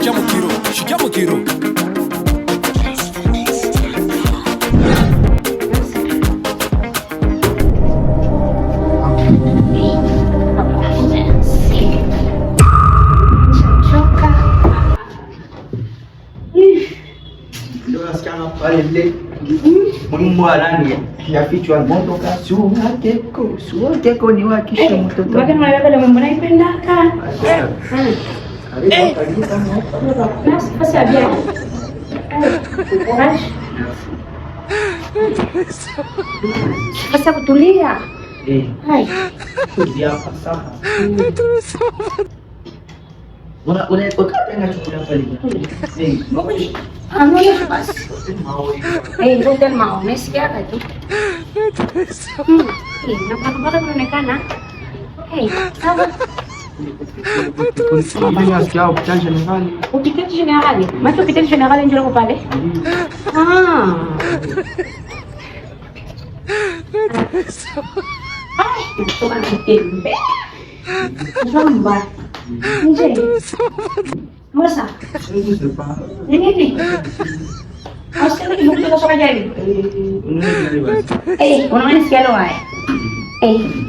Shikiamo kiro. Mwanani ya fichwa moto suoteko ni wakisha mtoto. Wake mwana wale mbona ipendaka? Nasi abia. Sasa kutulia. Hai. Kulia sasa. Una ukapenda chukula pale. Ano na basi. Hotel mau, nasikia tu. Nampak menaikkan. Sabar. Ini nasikia hotel general. Hotel general. Mas hotel general yang jual pale? Itu kan hotel. Lambat. Masa? Ini. Asal lagi bukti kau suka jadi? Orang mana sekali awak?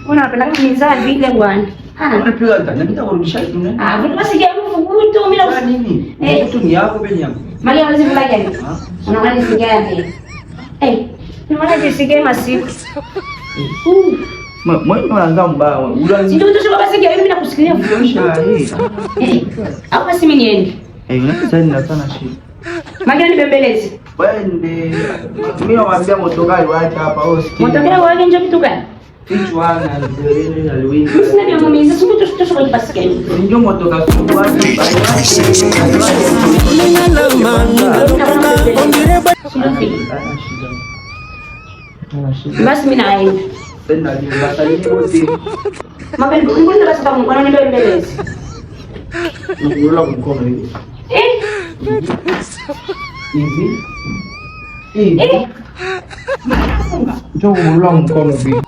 Orang pernah minta video buan? Orang pernah tak? Nanti tak orang bisa itu kan? Belum masih jauh buku mila. Ini. Itu ni aku belinya. Mali masih belajar. Orang mana sekali? Mana sekali masih? Mwenye wanazamba Situ tu suka basi gari mimi nakusikia. Au basi mimi niende. Unasema sana shida. Magani bembelezi. Wende. Mimi nawaambia motokari waache hapa hospitali. Motokari waje nje kitu gani? Kichwa na ndio na Louis. Sina vya mumiza siku tu suka basi gari. Ndio motoka suwa. Basi mimi naenda. Tena ni batalini wote. Magani mbona basi kama mbona ni bembelezi? Ndio mkono hivi. Hivi. Njoo mkono hivi.